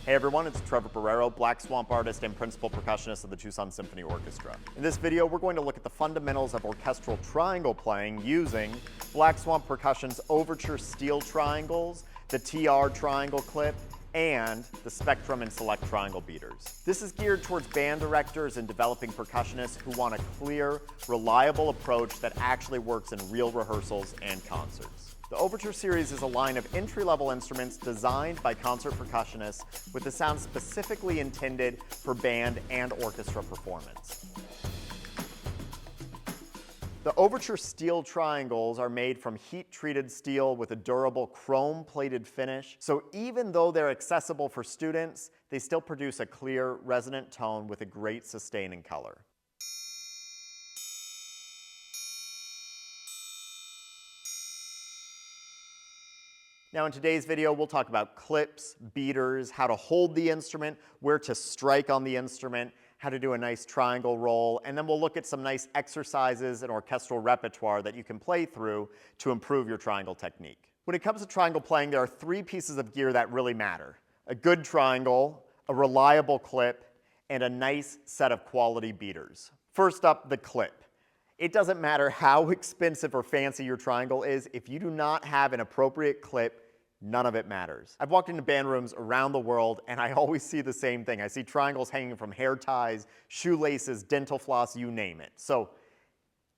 Hey everyone, it's Trevor Barroero, Black Swamp artist and principal percussionist of the Tucson Symphony Orchestra. In this video, we're going to look at the fundamentals of orchestral triangle playing using Black Swamp Percussion's Overture steel triangles, the TR triangle clip, and the Spectrum and Select triangle beaters. This is geared towards band directors and developing percussionists who want a clear, reliable approach that actually works in real rehearsals and concerts. The Overture series is a line of entry-level instruments designed by concert percussionists with the sound specifically intended for band and orchestra performance. The Overture steel triangles are made from heat-treated steel with a durable chrome-plated finish, so even though they're accessible for students, they still produce a clear, resonant tone with a great sustain and color. Now in today's video, we'll talk about clips, beaters, how to hold the instrument, where to strike on the instrument, how to do a nice triangle roll, and then we'll look at some nice exercises and orchestral repertoire that you can play through to improve your triangle technique. When it comes to triangle playing, there are three pieces of gear that really matter: a good triangle, a reliable clip, and a nice set of quality beaters. First up, the clip. It doesn't matter how expensive or fancy your triangle is, if you do not have an appropriate clip, none of it matters. I've walked into band rooms around the world and I always see the same thing. I see triangles hanging from hair ties, shoelaces, dental floss, you name it. So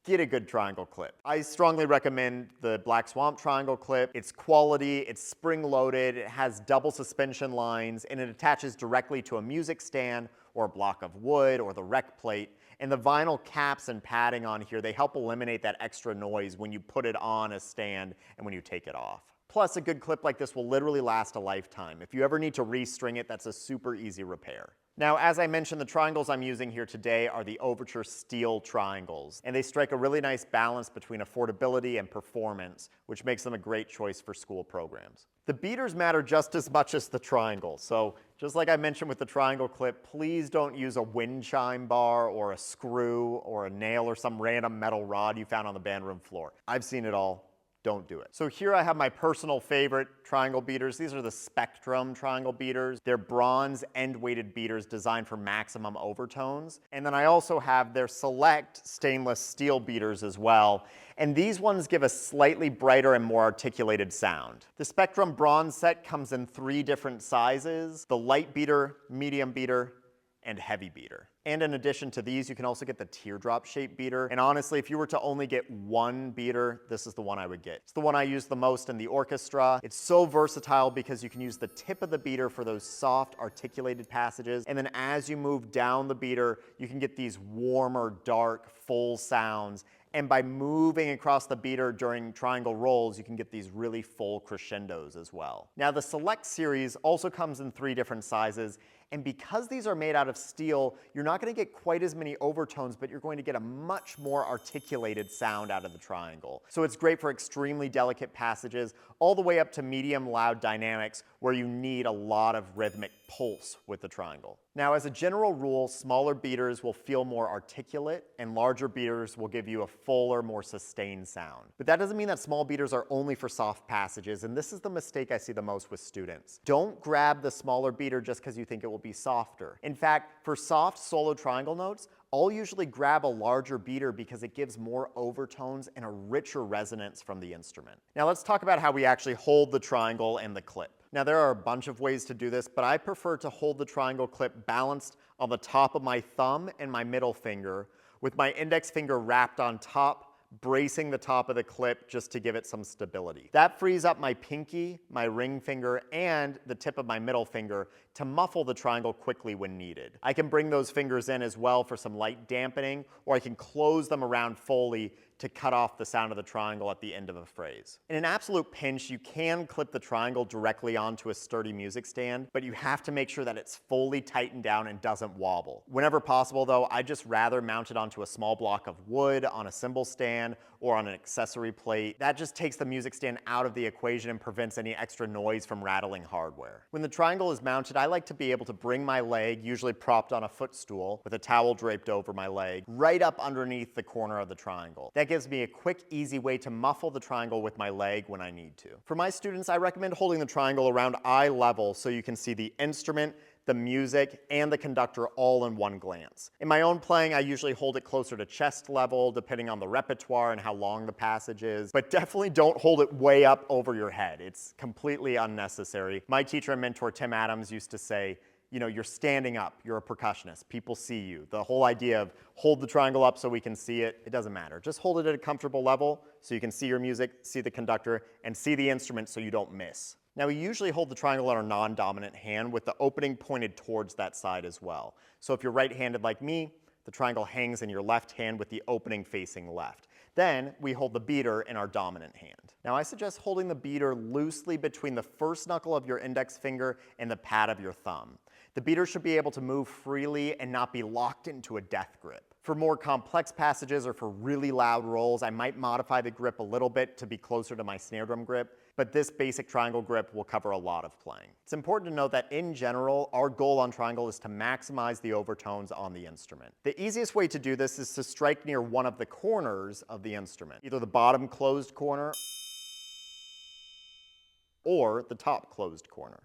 get a good triangle clip. I strongly recommend the Black Swamp triangle clip. It's quality, it's spring-loaded, it has double suspension lines, and it attaches directly to a music stand or a block of wood or the rec plate. And the vinyl caps and padding on here, they help eliminate that extra noise when you put it on a stand and when you take it off. Plus, a good clip like this will literally last a lifetime. If you ever need to restring it, that's a super easy repair. Now, as I mentioned, the triangles I'm using here today are the Overture steel triangles, and they strike a really nice balance between affordability and performance, which makes them a great choice for school programs. The beaters matter just as much as the triangles, so just like I mentioned with the triangle clip, please don't use a wind chime bar or a screw or a nail or some random metal rod you found on the band room floor. I've seen it all. Don't do it. So here I have my personal favorite triangle beaters. These are the Spectrum triangle beaters. They're bronze end-weighted beaters designed for maximum overtones. And then I also have their Select stainless steel beaters as well. And these ones give a slightly brighter and more articulated sound. The Spectrum bronze set comes in 3 different sizes: the light beater, medium beater, and heavy beater. And in addition to these, you can also get the teardrop shaped beater. And honestly, if you were to only get one beater, this is the one I would get. It's the one I use the most in the orchestra. It's so versatile because you can use the tip of the beater for those soft, articulated passages. And then as you move down the beater, you can get these warmer, dark, full sounds. And by moving across the beater during triangle rolls, you can get these really full crescendos as well. Now, the Select series also comes in 3 different sizes. And because these are made out of steel, you're not going to get quite as many overtones, but you're going to get a much more articulated sound out of the triangle. So it's great for extremely delicate passages, all the way up to medium loud dynamics where you need a lot of rhythmic pulse with the triangle. Now, as a general rule, smaller beaters will feel more articulate and larger beaters will give you a fuller, more sustained sound. But that doesn't mean that small beaters are only for soft passages, and this is the mistake I see the most with students. Don't grab the smaller beater just because you think it will be softer. In fact, for soft solo triangle notes, I'll usually grab a larger beater because it gives more overtones and a richer resonance from the instrument. Now let's talk about how we actually hold the triangle and the clip. Now there are a bunch of ways to do this, but I prefer to hold the triangle clip balanced on the top of my thumb and my middle finger, with my index finger wrapped on top, bracing the top of the clip just to give it some stability. That frees up my pinky, my ring finger, and the tip of my middle finger to muffle the triangle quickly when needed. I can bring those fingers in as well for some light dampening, or I can close them around fully to cut off the sound of the triangle at the end of a phrase. In an absolute pinch, you can clip the triangle directly onto a sturdy music stand, but you have to make sure that it's fully tightened down and doesn't wobble. Whenever possible though, I'd just rather mount it onto a small block of wood, on a cymbal stand, or on an accessory plate. That just takes the music stand out of the equation and prevents any extra noise from rattling hardware. When the triangle is mounted, I like to be able to bring my leg, usually propped on a footstool with a towel draped over my leg, right up underneath the corner of the triangle. That that gives me a quick, easy way to muffle the triangle with my leg when I need to. For my students, I recommend holding the triangle around eye level so you can see the instrument, the music, and the conductor all in one glance. In my own playing, I usually hold it closer to chest level, depending on the repertoire and how long the passage is, but definitely don't hold it way up over your head. It's completely unnecessary. My teacher and mentor, Tim Adams, used to say, you know, you're standing up, you're a percussionist, people see you. The whole idea of hold the triangle up so we can see it, it doesn't matter. Just hold it at a comfortable level so you can see your music, see the conductor, and see the instrument so you don't miss. Now, we usually hold the triangle in our non-dominant hand with the opening pointed towards that side as well. So if you're right-handed like me, the triangle hangs in your left hand with the opening facing left. Then we hold the beater in our dominant hand. Now, I suggest holding the beater loosely between the first knuckle of your index finger and the pad of your thumb. The beater should be able to move freely and not be locked into a death grip. For more complex passages or for really loud rolls, I might modify the grip a little bit to be closer to my snare drum grip, but this basic triangle grip will cover a lot of playing. It's important to note that in general, our goal on triangle is to maximize the overtones on the instrument. The easiest way to do this is to strike near one of the corners of the instrument, either the bottom closed corner or the top closed corner.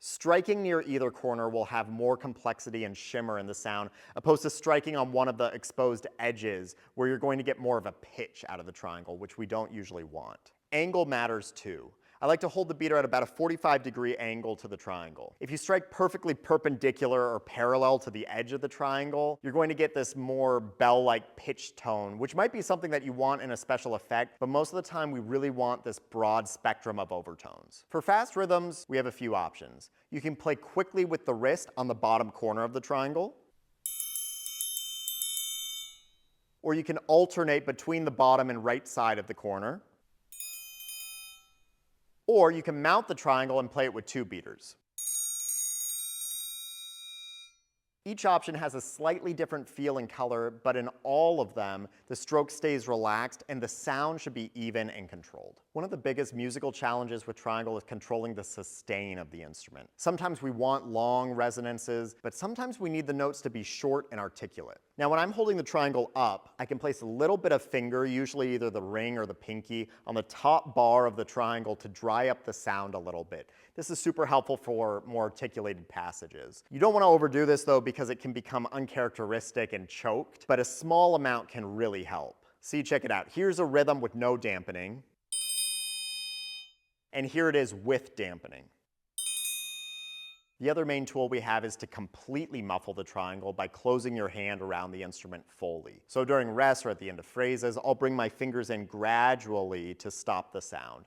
Striking near either corner will have more complexity and shimmer in the sound, opposed to striking on one of the exposed edges where you're going to get more of a pitch out of the triangle, which we don't usually want. Angle matters too. I like to hold the beater at about a 45-degree angle to the triangle. If you strike perfectly perpendicular or parallel to the edge of the triangle, you're going to get this more bell-like pitch tone, which might be something that you want in a special effect, but most of the time we really want this broad spectrum of overtones. For fast rhythms, we have a few options. You can play quickly with the wrist on the bottom corner of the triangle, or you can alternate between the bottom and right side of the corner. Or you can mount the triangle and play it with two beaters. Each option has a slightly different feel and color, but in all of them, the stroke stays relaxed and the sound should be even and controlled. One of the biggest musical challenges with triangle is controlling the sustain of the instrument. Sometimes we want long resonances, but sometimes we need the notes to be short and articulate. Now, when I'm holding the triangle up, I can place a little bit of finger, usually either the ring or the pinky, on the top bar of the triangle to dry up the sound a little bit. This is super helpful for more articulated passages. You don't want to overdo this though, because it can become uncharacteristic and choked, but a small amount can really help. See, check it out. Here's a rhythm with no dampening, and here it is with dampening. The other main tool we have is to completely muffle the triangle by closing your hand around the instrument fully. So during rests or at the end of phrases, I'll bring my fingers in gradually to stop the sound.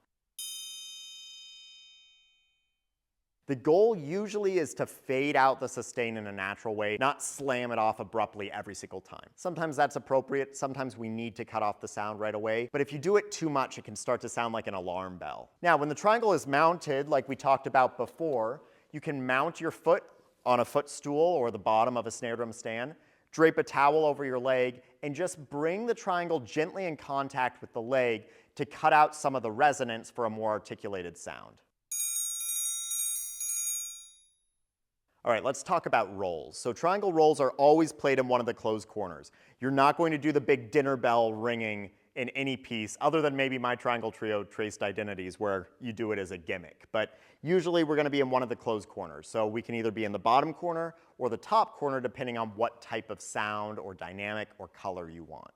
The goal usually is to fade out the sustain in a natural way, not slam it off abruptly every single time. Sometimes that's appropriate, sometimes we need to cut off the sound right away, but if you do it too much, it can start to sound like an alarm bell. Now, when the triangle is mounted, like we talked about before, you can mount your foot on a footstool or the bottom of a snare drum stand, drape a towel over your leg, and just bring the triangle gently in contact with the leg to cut out some of the resonance for a more articulated sound. All right, let's talk about rolls. So triangle rolls are always played in one of the closed corners. You're not going to do the big dinner bell ringing in any piece, other than maybe my triangle trio Traced Identities, where you do it as a gimmick. But usually we're going to be in one of the closed corners. So we can either be in the bottom corner or the top corner, depending on what type of sound or dynamic or color you want.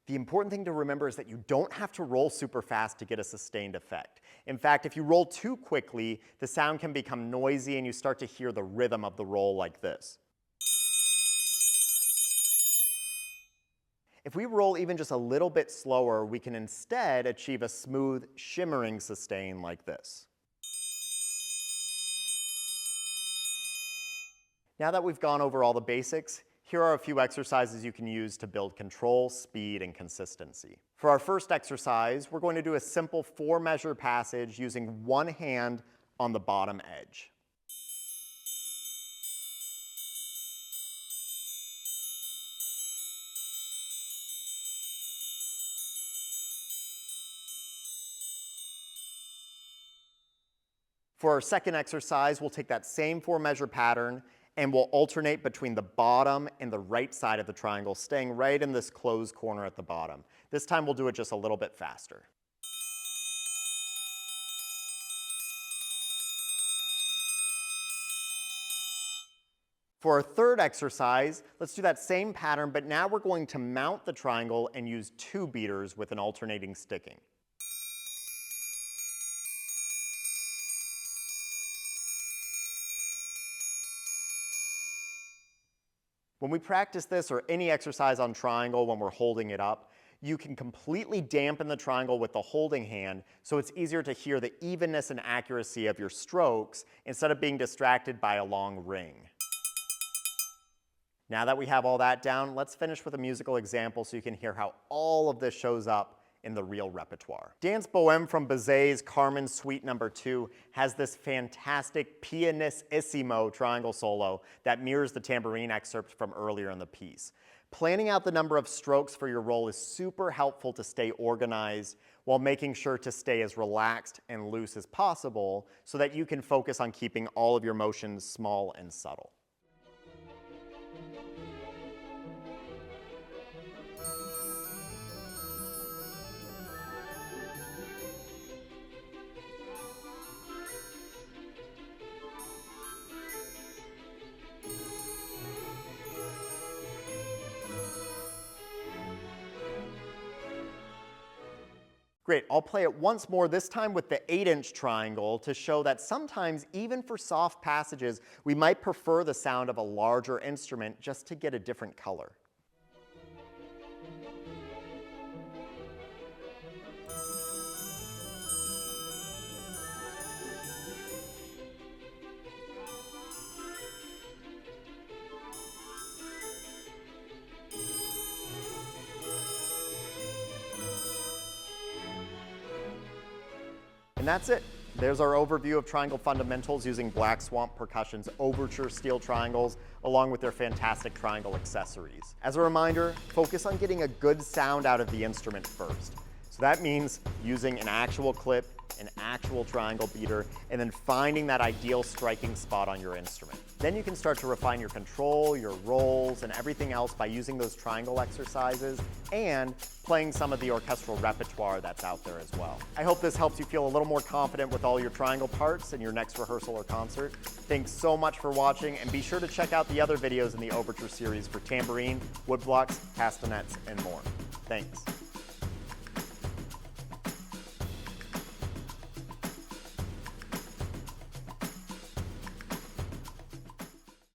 The important thing to remember is that you don't have to roll super fast to get a sustained effect. In fact, if you roll too quickly, the sound can become noisy and you start to hear the rhythm of the roll like this. If we roll even just a little bit slower, we can instead achieve a smooth, shimmering sustain like this. Now that we've gone over all the basics, here are a few exercises you can use to build control, speed, and consistency. For our first exercise, we're going to do a simple 4-measure passage using one hand on the bottom edge. For our second exercise, we'll take that same 4-measure pattern and we'll alternate between the bottom and the right side of the triangle, staying right in this closed corner at the bottom. This time we'll do it just a little bit faster. For our third exercise, let's do that same pattern, but now we're going to mount the triangle and use 2 beaters with an alternating sticking. When we practice this or any exercise on triangle when we're holding it up, you can completely dampen the triangle with the holding hand so it's easier to hear the evenness and accuracy of your strokes instead of being distracted by a long ring. Now that we have all that down, let's finish with a musical example so you can hear how all of this shows up in the real repertoire. Dance Bohème from Bizet's Carmen Suite No. 2 has this fantastic pianissimo triangle solo that mirrors the tambourine excerpt from earlier in the piece. Planning out the number of strokes for your roll is super helpful to stay organized while making sure to stay as relaxed and loose as possible so that you can focus on keeping all of your motions small and subtle. Great, I'll play it once more, this time with the 8-inch triangle to show that sometimes, even for soft passages, we might prefer the sound of a larger instrument just to get a different color. And that's it. There's our overview of triangle fundamentals using Black Swamp Percussion's Overture steel triangles, along with their fantastic triangle accessories. As a reminder, focus on getting a good sound out of the instrument first. So that means using an actual clip, an actual triangle beater, and then finding that ideal striking spot on your instrument. Then you can start to refine your control, your rolls, and everything else by using those triangle exercises and playing some of the orchestral repertoire that's out there as well. I hope this helps you feel a little more confident with all your triangle parts in your next rehearsal or concert. Thanks so much for watching, and be sure to check out the other videos in the Overture series for tambourine, woodblocks, castanets, and more. Thanks.